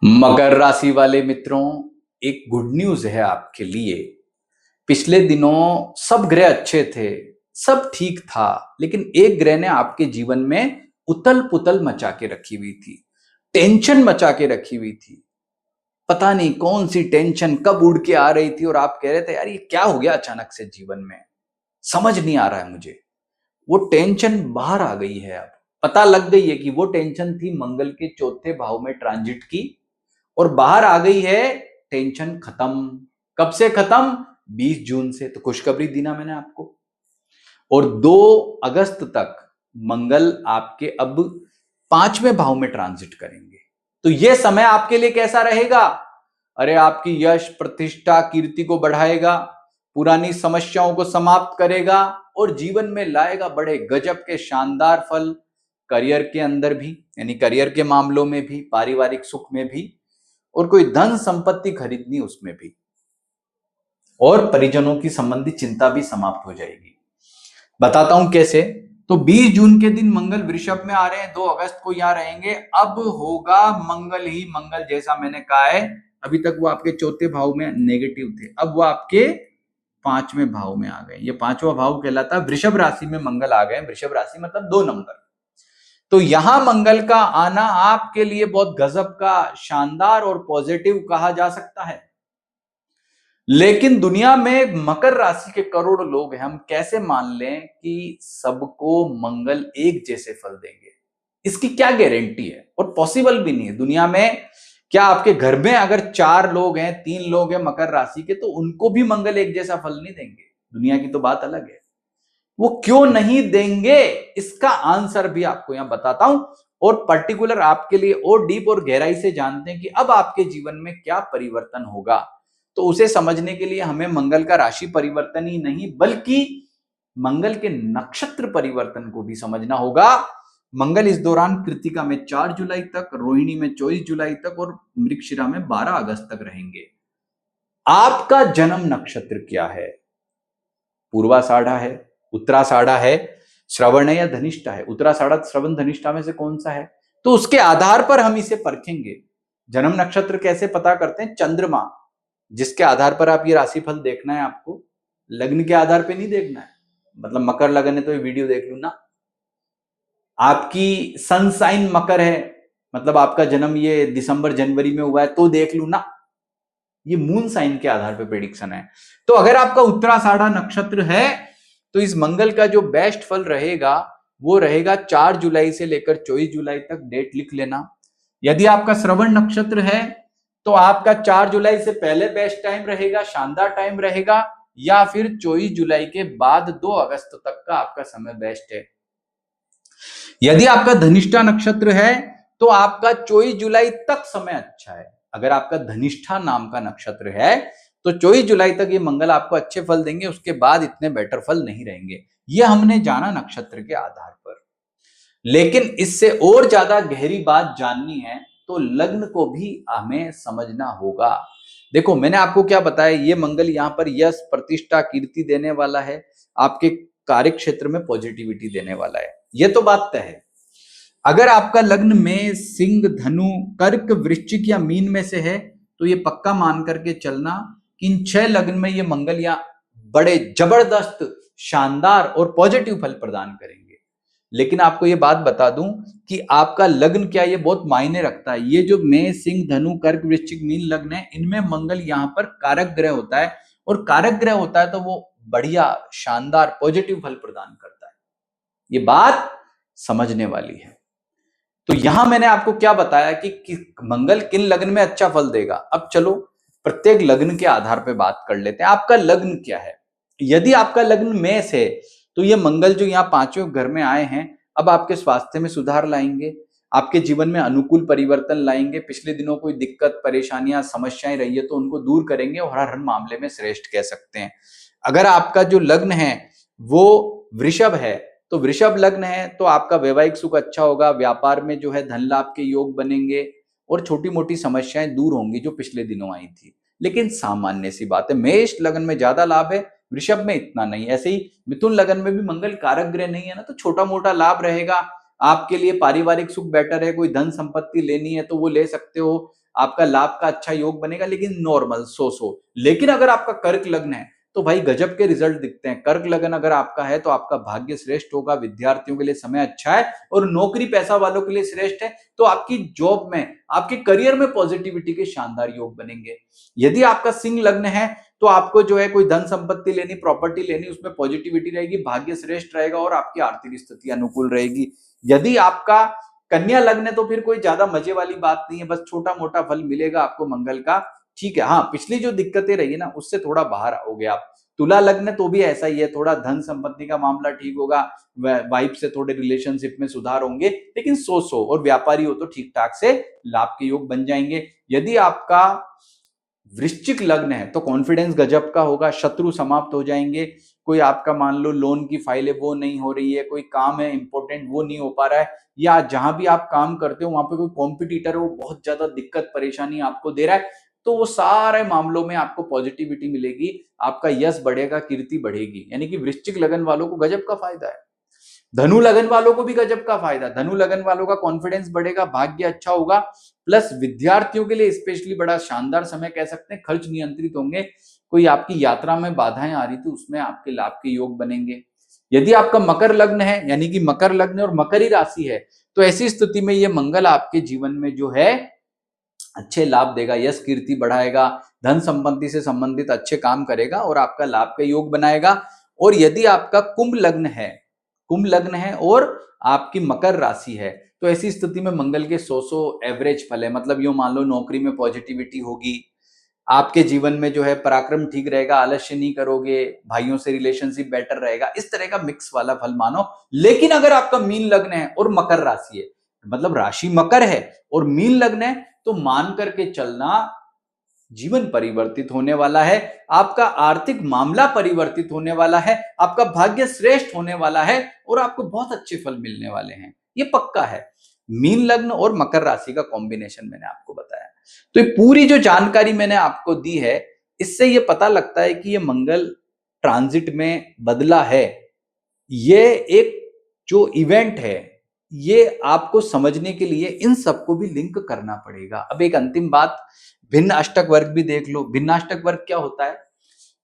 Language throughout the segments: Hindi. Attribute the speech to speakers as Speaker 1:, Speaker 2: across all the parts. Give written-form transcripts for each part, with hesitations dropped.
Speaker 1: मकर राशि वाले मित्रों, एक गुड न्यूज है आपके लिए। पिछले दिनों सब ग्रह अच्छे थे, सब ठीक था, लेकिन एक ग्रह ने आपके जीवन में उथल पुथल मचा के रखी हुई थी, टेंशन मचा के रखी हुई थी। पता नहीं कौन सी टेंशन कब उड़ के आ रही थी और आप कह रहे थे यार ये क्या हो गया अचानक से जीवन में, समझ नहीं आ रहा है मुझे। वो टेंशन बाहर आ गई है। अब पता लग गई है कि वो टेंशन थी मंगल के चौथे भाव में ट्रांजिट की, और बाहर आ गई है। टेंशन खत्म। कब से खत्म? 20 जून से। तो खुशखबरी दी ना मैंने आपको। और 2 अगस्त तक मंगल आपके अब 5वें भाव में ट्रांजिट करेंगे। तो यह समय आपके लिए कैसा रहेगा? अरे आपकी यश प्रतिष्ठा कीर्ति को बढ़ाएगा, पुरानी समस्याओं को समाप्त करेगा और जीवन में लाएगा बड़े गजब के शानदार फल। करियर के अंदर भी, यानी करियर के मामलों में भी, पारिवारिक सुख में भी, और कोई धन संपत्ति खरीदनी उसमें भी, और परिजनों की संबंधी चिंता भी समाप्त हो जाएगी। बताता हूं कैसे। तो 20 जून के दिन मंगल वृषभ में आ रहे हैं, 2 अगस्त को यहां रहेंगे। अब होगा मंगल ही मंगल, जैसा मैंने कहा है। अभी तक वो आपके चौथे भाव में नेगेटिव थे, अब वो आपके 5वें भाव में आ गए। ये 5वां भाव कहलाता है वृषभ राशि में मंगल आ गए। वृषभ राशि मतलब 2 नंबर। तो यहां मंगल का आना आपके लिए बहुत गजब का, शानदार और पॉजिटिव कहा जा सकता है। लेकिन दुनिया में मकर राशि के करोड़ लोग हैं, हम कैसे मान लें कि सबको मंगल एक जैसे फल देंगे? इसकी क्या गारंटी है? और पॉसिबल भी नहीं है दुनिया में। क्या आपके घर में अगर 4 लोग हैं, 3 लोग हैं मकर राशि के, तो उनको भी मंगल एक जैसा फल नहीं देंगे? दुनिया की तो बात अलग है। वो क्यों नहीं देंगे, इसका आंसर भी आपको यहां बताता हूं, और पर्टिकुलर आपके लिए और डीप और गहराई से जानते हैं कि अब आपके जीवन में क्या परिवर्तन होगा। तो उसे समझने के लिए हमें मंगल का राशि परिवर्तन ही नहीं, बल्कि मंगल के नक्षत्र परिवर्तन को भी समझना होगा। मंगल इस दौरान कृतिका में 4 जुलाई तक, रोहिणी में 24 जुलाई तक और मृगशिरा में 12 अगस्त तक रहेंगे। आपका जन्म नक्षत्र क्या है? पूर्वाषाढ़ा है, उत्तराषाढ़ा है, श्रवण है या धनिष्ठा है? उत्तराषाढ़ा श्रवण धनिष्ठा में से कौन सा है? तो उसके आधार पर हम इसे परखेंगे। जन्म नक्षत्र कैसे पता करते हैं? चंद्रमा, जिसके आधार पर आप ये राशिफल देखना है आपको, लग्न के आधार पे नहीं देखना है। मतलब मकर लगन है तो ये वीडियो देख लू ना। आपकी सन साइन मकर है, मतलब आपका जन्म ये दिसंबर जनवरी में हुआ है, तो देख लू ना। ये मून साइन के आधार पे प्रेडिक्शन है। तो अगर आपका उत्तराषाढ़ा नक्षत्र है, तो इस मंगल का जो बेस्ट फल रहेगा वो रहेगा 4 जुलाई से लेकर 24 जुलाई तक। डेट लिख लेना। यदि आपका श्रवण नक्षत्र है तो आपका 4 जुलाई से पहले बेस्ट टाइम रहेगा, शानदार टाइम रहेगा, या फिर 24 जुलाई के बाद 2 अगस्त तक का आपका समय बेस्ट है। यदि आपका धनिष्ठा नक्षत्र है तो आपका 24 जुलाई तक समय अच्छा है। अगर आपका धनिष्ठा नाम का नक्षत्र है तो 24 जुलाई तक ये मंगल आपको अच्छे फल देंगे, उसके बाद इतने बेटर फल नहीं रहेंगे। ये हमने जाना नक्षत्र के आधार पर। लेकिन इससे और ज्यादा गहरी बात जाननी है तो लग्न को भी हमें समझना होगा। देखो मैंने आपको क्या बताया, ये मंगल यहां पर यश प्रतिष्ठा कीर्ति देने वाला है, आपके कार्य क्षेत्र में पॉजिटिविटी देने वाला है। ये तो बात तय है। अगर आपका लग्न में सिंह धनु कर्क वृश्चिक या मीन में से है तो ये पक्का मान करके चलना कि इन 6 लग्न में ये मंगल या बड़े जबरदस्त शानदार और पॉजिटिव फल प्रदान करेंगे। लेकिन आपको ये बात बता दूं कि आपका लग्न क्या, ये बहुत मायने रखता है। ये जो मेष सिंह धनु कर्क वृश्चिक मीन लग्न है, इनमें मंगल यहाँ पर कारक ग्रह होता है, और कारक ग्रह होता है तो वो बढ़िया शानदार पॉजिटिव फल प्रदान करता है। ये बात समझने वाली है। तो यहां मैंने आपको क्या बताया कि मंगल किन लग्न में अच्छा फल देगा। अब चलो प्रत्येक लग्न के आधार पे बात कर लेते हैं। आपका लग्न क्या है? यदि आपका लग्न मेष है तो ये मंगल जो यहाँ 5वें घर में आए हैं, अब आपके स्वास्थ्य में सुधार लाएंगे, आपके जीवन में अनुकूल परिवर्तन लाएंगे। पिछले दिनों कोई दिक्कत परेशानियां समस्याएं रही है तो उनको दूर करेंगे और हर मामले में श्रेष्ठ कह सकते हैं। अगर आपका जो लग्न है वो वृषभ है, तो वृषभ लग्न है तो आपका वैवाहिक सुख अच्छा होगा, व्यापार में जो है धन लाभ के योग बनेंगे, और छोटी मोटी समस्याएं दूर होंगी जो पिछले दिनों आई थी। लेकिन सामान्य सी बात है, मेष लग्न में ज्यादा लाभ है, वृषभ में इतना नहीं। ऐसे ही मिथुन लग्न में भी मंगल कारक ग्रह नहीं है ना, तो छोटा मोटा लाभ रहेगा। आपके लिए पारिवारिक सुख बेटर है, कोई धन संपत्ति लेनी है तो वो ले सकते हो। आपका लाभ का अच्छा योग बनेगा, लेकिन नॉर्मल सो। लेकिन अगर आपका कर्क लग्न है तो भाई गजब के रिजल्ट दिखते हैं। कर्क लगन अगर आपका है तो आपका भाग्य श्रेष्ठ होगा, विद्यार्थियों के लिए समय अच्छा है, और नौकरी पैसा वालों के लिए श्रेष्ठ है। तो आपकी जॉब में, आपके करियर में पॉजिटिविटी के शानदार योग बनेंगे। यदि आपका सिंह लग्न है तो आपको जो है कोई धन संपत्ति लेनी, प्रॉपर्टी लेनी, उसमें पॉजिटिविटी रहेगी, भाग्य श्रेष्ठ रहेगा और आपकी आर्थिक स्थिति अनुकूल रहेगी। यदि आपका कन्या लग्न है तो फिर कोई ज्यादा मजे वाली बात नहीं है, बस छोटा मोटा फल मिलेगा आपको मंगल का। ठीक है, हाँ, पिछली जो दिक्कतें रही ना उससे थोड़ा बाहर हो गया आप। तुला लग्न तो भी ऐसा ही है, थोड़ा धन संपत्ति का मामला ठीक होगा, वाइफ से थोड़े रिलेशनशिप में सुधार होंगे, लेकिन सो और व्यापारी हो तो ठीक ठाक से लाभ के योग बन जाएंगे। यदि आपका वृश्चिक लग्न है तो कॉन्फिडेंस गजब का होगा, शत्रु समाप्त हो जाएंगे। कोई आपका मान लो लोन की फाइल है वो नहीं हो रही है, कोई काम है इंपॉर्टेंट वो नहीं हो पा रहा है, या जहां भी आप काम करते हो वहां पे कोई कॉम्पिटिटर है वो बहुत ज्यादा दिक्कत परेशानी आपको दे रहा है, तो वो सारे मामलों में आपको पॉजिटिविटी मिलेगी, आपका यश बढ़ेगा, कीर्ति बढ़ेगी। यानी कि वृश्चिक लगन वालों को गजब का फायदा है। धनु लगन वालों को भी गजब का फायदा। धनु लगन वालों का कॉन्फिडेंस बढ़ेगा, भाग्य अच्छा होगा, प्लस विद्यार्थियों के लिए स्पेशली बड़ा शानदार समय कह सकते हैं। खर्च नियंत्रित होंगे, कोई आपकी यात्रा में बाधाएं आ रही थी उसमें आपके लाभ के योग बनेंगे। यदि आपका मकर लग्न है, यानी कि मकर लग्न और मकरी राशि है, तो ऐसी स्थिति में ये मंगल आपके जीवन में जो है अच्छे लाभ देगा, यश कीर्ति बढ़ाएगा, धन संपत्ति से संबंधित अच्छे काम करेगा और आपका लाभ का योग बनाएगा। और यदि आपका कुंभ लग्न है, कुंभ लग्न है और आपकी मकर राशि है, तो ऐसी स्थिति में मंगल के 100 एवरेज फल है। मतलब यूं मान लो नौकरी में पॉजिटिविटी होगी, आपके जीवन में जो है पराक्रम ठीक रहेगा, आलस्य नहीं करोगे, भाइयों से रिलेशनशिप बेटर रहेगा, इस तरह का मिक्स वाला फल मानो। लेकिन अगर आपका मीन लग्न है और मकर राशि है, मतलब राशि मकर है और मीन लग्न है, तो मान करके चलना जीवन परिवर्तित होने वाला है, आपका आर्थिक मामला परिवर्तित होने वाला है, आपका भाग्य श्रेष्ठ होने वाला है और आपको बहुत अच्छे फल मिलने वाले हैं, ये पक्का है। मीन लग्न और मकर राशि का कॉम्बिनेशन मैंने आपको बताया। तो ये पूरी जो जानकारी मैंने आपको दी है, इससे ये पता लगता है कि ये मंगल ट्रांजिट में बदला है। ये एक जो इवेंट है, ये आपको समझने के लिए इन सबको भी लिंक करना पड़ेगा। अब एक अंतिम बात, भिन्न अष्टक वर्ग भी देख लो। भिन्न अष्टक वर्ग क्या होता है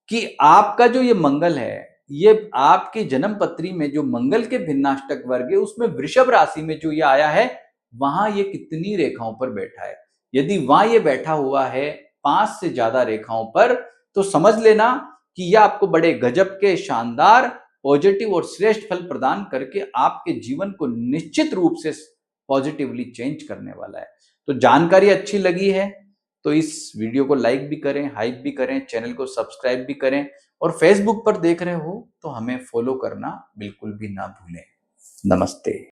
Speaker 1: कि आपका जो ये मंगल है, ये आपकी जन्म पत्री में जो मंगल के भिन्नाष्टक वर्ग है उसमें वृषभ राशि में जो ये आया है, वहां ये कितनी रेखाओं पर बैठा है। यदि वहां ये बैठा हुआ है 5 से ज्यादा रेखाओं पर, तो समझ लेना कि यह आपको बड़े गजब के शानदार पॉजिटिव और श्रेष्ठ फल प्रदान करके आपके जीवन को निश्चित रूप से पॉजिटिवली चेंज करने वाला है। तो जानकारी अच्छी लगी है तो इस वीडियो को लाइक भी करें, हाइप भी करें, चैनल को सब्सक्राइब भी करें, और फेसबुक पर देख रहे हो तो हमें फॉलो करना बिल्कुल भी ना भूलें। नमस्ते।